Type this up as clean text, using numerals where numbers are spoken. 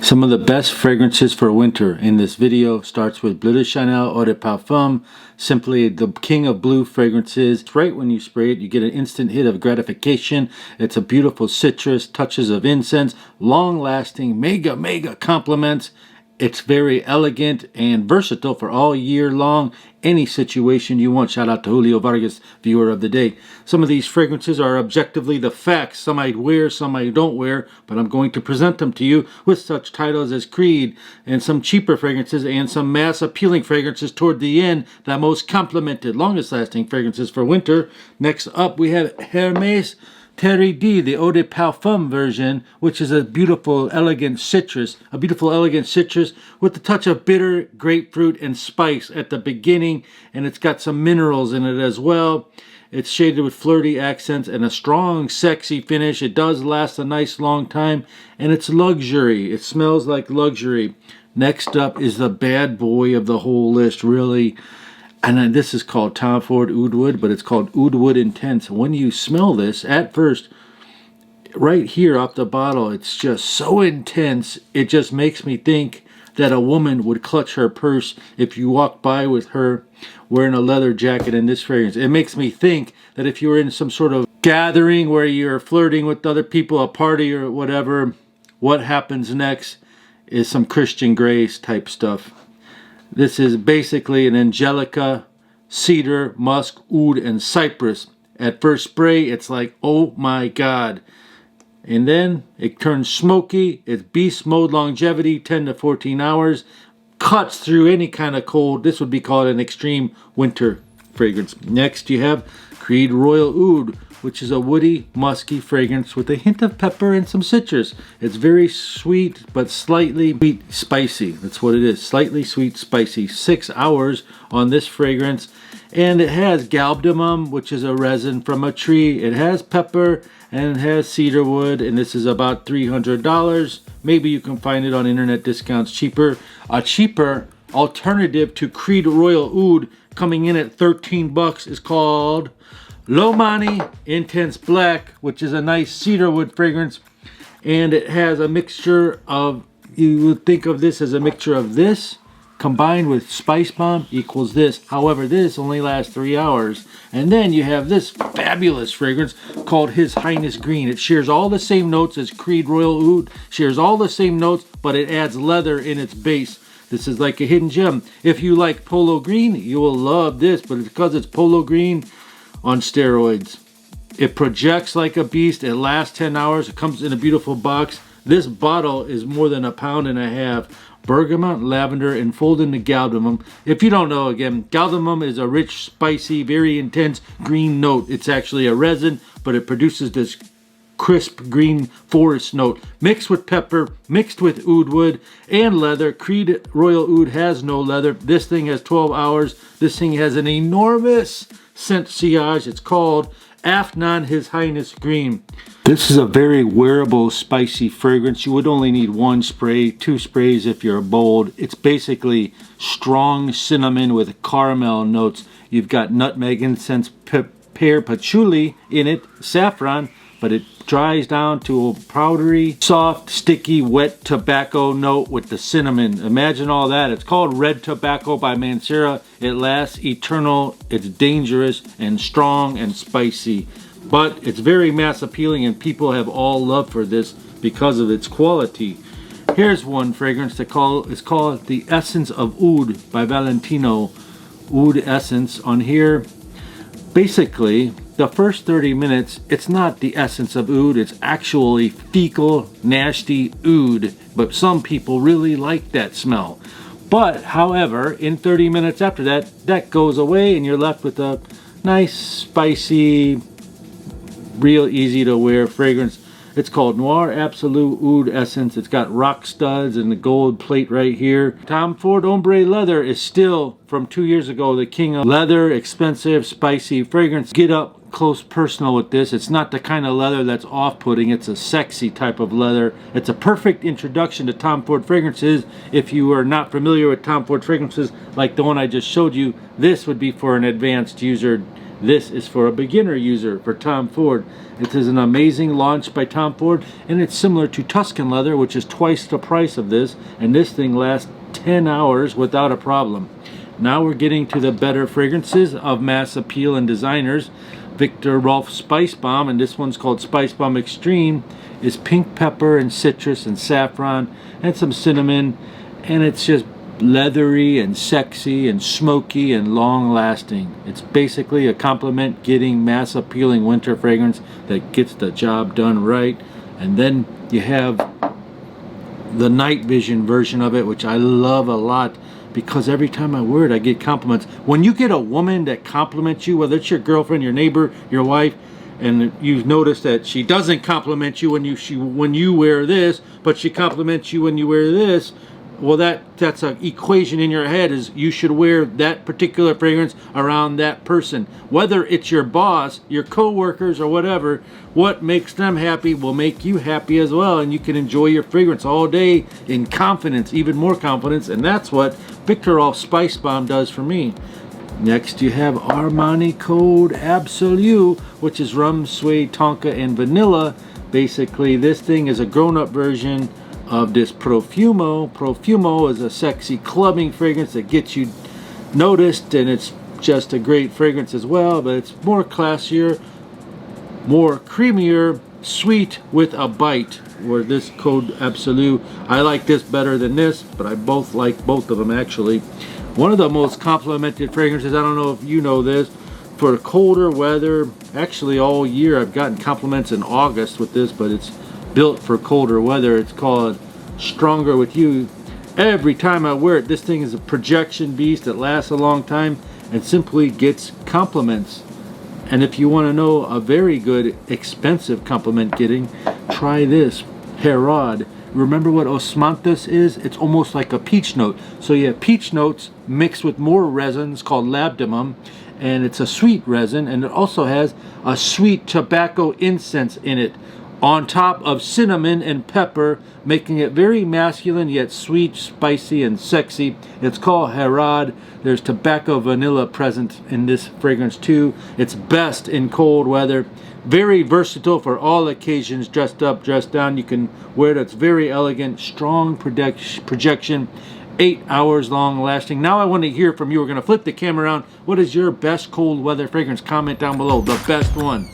Some of the best fragrances for winter in this video starts with Bleu de Chanel Eau de Parfum, simply the king of blue fragrances. Right when you spray it, you get an instant hit of gratification. It's a beautiful citrus, touches of incense, long-lasting, mega compliments. It's very elegant and versatile for all year long, any situation you want. Shout out to Julio Vargas, viewer of the day. Some of these fragrances are objectively the facts. Some I wear, some I don't wear, but I'm going to present them to you with such titles as Creed, and some cheaper fragrances, and some mass appealing fragrances toward the end, the most complimented, longest lasting fragrances for winter. Next up, we have Hermès Terre D, the Eau de Parfum version, which is a beautiful, elegant citrus. A beautiful, elegant citrus with a touch of bitter grapefruit and spice at the beginning, and it's got some minerals in it as well. It's shaded with flirty accents and a strong, sexy finish. It does last a nice long time, and it's luxury. It smells like luxury. Next up is the bad boy of the whole list, really. And then this is called Tom Ford Oud Wood, but it's called Oud Wood Intense. When you smell this, at first, right here off the bottle, it's just so intense. It just makes me think that a woman would clutch her purse if you walk by with her wearing a leather jacket in this fragrance. It makes me think that if you were in some sort of gathering where you're flirting with other people, a party or whatever, what happens next is some Christian Grace type stuff. This is basically an angelica, cedar, musk, oud, and cypress. At first spray, it's like, oh my God. And then it turns smoky. It's beast mode longevity, 10 to 14 hours. Cuts through any kind of cold. This would be called an extreme winter fragrance. Next, you have Creed Royal Oud, which is a woody, musky fragrance with a hint of pepper and some citrus. It's very sweet, but slightly sweet, spicy. That's what it is. Slightly sweet, spicy. 6 hours on this fragrance. And it has galbanum, which is a resin from a tree. It has pepper and it has cedar wood. And this is about $300. Maybe you can find it on internet discounts cheaper. A cheaper alternative to Creed Royal Oud coming in at 13 bucks is called Lomani Intense Black, which is a nice cedarwood fragrance, and it has a mixture of, you would think of this as a mixture of this combined with Spice Bomb equals this. However, this only lasts 3 hours. And then you have this fabulous fragrance called His Highness Green. It shares all the same notes as Creed Royal Oud, shares all the same notes, but it adds leather in its base. This is like a hidden gem. If you like polo green, you will love this, but because it's polo green on steroids. It projects like a beast. It lasts 10 hours. It comes in a beautiful box. This bottle is more than 1.5 pounds. Bergamot, lavender, and fold into galbanum. If you don't know, again, galbanum is a rich, spicy, very intense green note. It's actually a resin, but it produces this crisp green forest note mixed with pepper, mixed with oud wood and leather. Creed Royal Oud has no leather. This thing has 12 hours. This thing has an enormous scent sillage. It's called Afnan His Highness Green. This is a very wearable, spicy fragrance. You would only need 1 spray, 2 sprays if you're bold. It's basically strong cinnamon with caramel notes. You've got nutmeg, incense, pear, patchouli in it, saffron, but it dries down to a powdery, soft, sticky, wet tobacco note with the cinnamon. Imagine all that. It's called Red Tobacco by Mancera. It lasts eternal. It's dangerous and strong and spicy. But it's very mass appealing, and people have all love for this because of its quality. Here's one fragrance that is called The Essence of Oud by Valentino. Oud Essence on here. Basically, the first 30 minutes, it's not the essence of oud, it's actually fecal, nasty oud. But some people really like that smell. But, however, in 30 minutes after that, that goes away and you're left with a nice, spicy, real easy to wear fragrance. It's called Noir Absolute Oud Essence. It's got rock studs and the gold plate right here. Tom Ford Ombre Leather is still, from 2 years ago, the king of leather, expensive, spicy fragrance. Get up close personal with this. It's not the kind of leather that's off-putting. It's a sexy type of leather. It's a perfect introduction to Tom Ford fragrances. If you are not familiar with Tom Ford fragrances like the one I just showed you, this would be for an advanced user. This is for a beginner user for Tom Ford. It is an amazing launch by Tom Ford, and it's similar to Tuscan leather, which is twice the price of this, and this thing lasts 10 hours without a problem. Now we're getting to the better fragrances of mass appeal and designers. Victor Rolf Spice Bomb, and this one's called Spice Bomb Extreme, is pink pepper and citrus and saffron and some cinnamon, and it's just leathery and sexy and smoky and long lasting. It's basically a compliment getting mass appealing winter fragrance that gets the job done right. And then you have the night vision version of it, which I love a lot, because every time I wear it I get compliments. When you get a woman that compliments you, whether it's your girlfriend, your neighbor, your wife, and you've noticed that she doesn't compliment you when you wear this, but she compliments you when you wear this, well, that's an equation in your head, is you should wear that particular fragrance around that person. Whether it's your boss, your co-workers, or whatever, what makes them happy will make you happy as well, and you can enjoy your fragrance all day in confidence, even more confidence, and that's what Victor Rolf Spice Bomb does for me. Next you have Armani Code Absolute, which is rum, suede, tonka, and vanilla. Basically, this thing is a grown-up version of this Profumo. Profumo is a sexy clubbing fragrance that gets you noticed, and it's just a great fragrance as well, but it's more classier, more creamier, sweet with a bite. Where this Code Absolute, I like this better than this, but I both like both of them actually. One of the most complimented fragrances, I don't know if you know this, for colder weather, actually all year I've gotten compliments in August with this, but it's built for colder weather. It's called Stronger With You. Every time I wear it, this thing is a projection beast that lasts a long time and simply gets compliments. And if you want to know a very good expensive compliment getting, try this Herod. Remember what osmanthus is? It's almost like a peach note. So you have peach notes mixed with more resins called labdanum, and it's a sweet resin, and it also has a sweet tobacco incense in it, on top of cinnamon and pepper, making it very masculine yet sweet, spicy, and sexy. It's called Herod. There's tobacco vanilla present in this fragrance too. It's best in cold weather. Very versatile for all occasions, dressed up, dressed down. You can wear it. It's very elegant, strong projection, 8 hours long lasting. Now I want to hear from you. We're going to flip the camera around. What is your best cold weather fragrance? Comment down below. The best one.